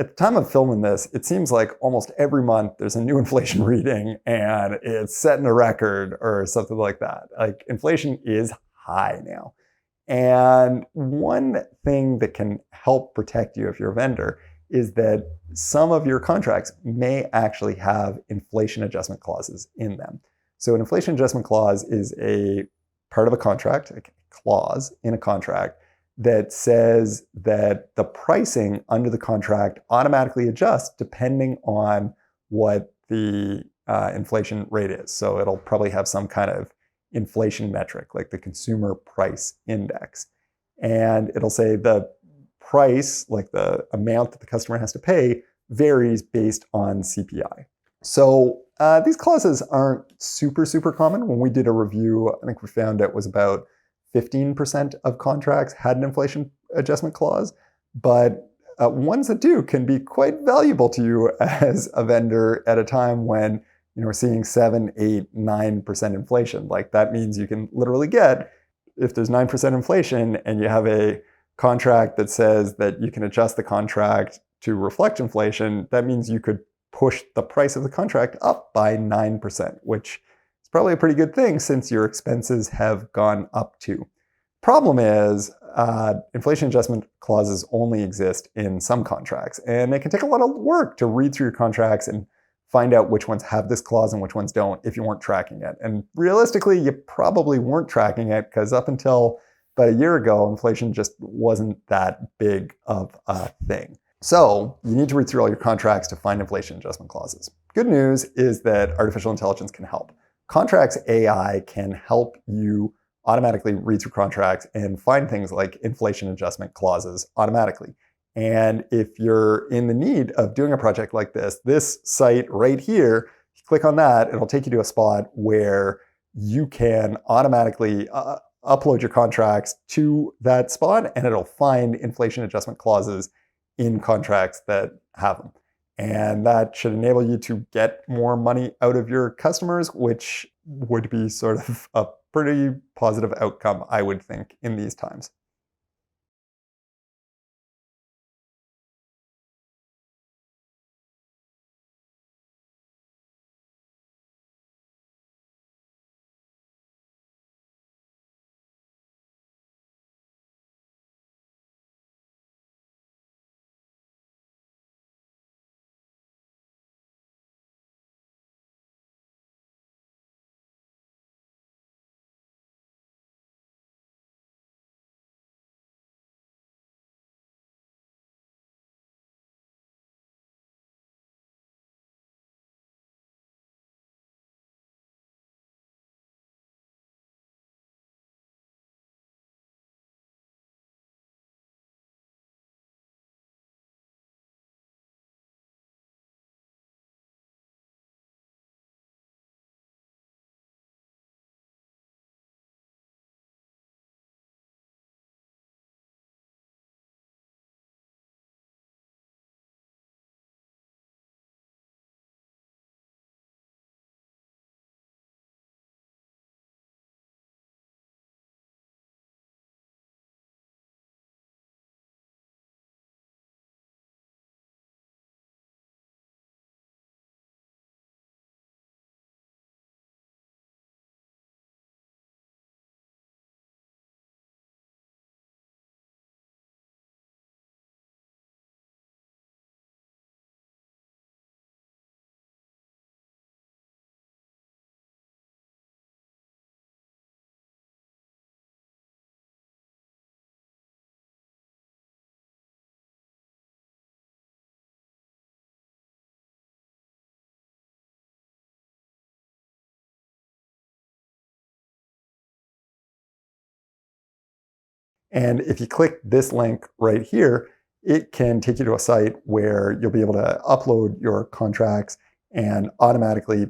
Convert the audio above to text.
at the time of filming this, it seems like almost every month there's a new inflation reading and it's setting a record or something like that. Like inflation is high now. And one thing that can help protect you if you're a vendor is that some of your contracts may actually have inflation adjustment clauses in them. So an inflation adjustment clause is a part of a contract, a clause in a contract that says that the pricing under the contract automatically adjusts depending on what the inflation rate is. So it'll probably have some kind of inflation metric, like the consumer price index. And it'll say the price, like the amount that the customer has to pay, varies based on CPI. So these clauses aren't super common. When we did a review, I think we found it was about 15% of contracts had an inflation adjustment clause, but ones that do can be quite valuable to you as a vendor at a time when we're seeing 7, 8, 9% inflation. Like that means you can literally get, if there's 9% inflation and you have a contract that says that you can adjust the contract to reflect inflation, that means you could push the price of the contract up by 9%, which is probably a pretty good thing since your expenses have gone up too. Problem is, inflation adjustment clauses only exist in some contracts, and it can take a lot of work to read through your contracts and find out which ones have this clause and which ones don't if you weren't tracking it. And realistically, you probably weren't tracking it because up until about a year ago, inflation just wasn't that big of a thing. So you need to read through all your contracts to find inflation adjustment clauses. Good news is that artificial intelligence can help. Contracts AI can help you automatically read through contracts and find things like inflation adjustment clauses automatically. And if you're in the need of doing a project like this site right here, you click on that, it'll take you to a spot where you can automatically upload your contracts to that spot, and it'll find inflation adjustment clauses in contracts that have them. And that should enable you to get more money out of your customers, which would be sort of a pretty positive outcome, I would think, in these times. And if you click this link right here, it can take you to a site where you'll be able to upload your contracts and automatically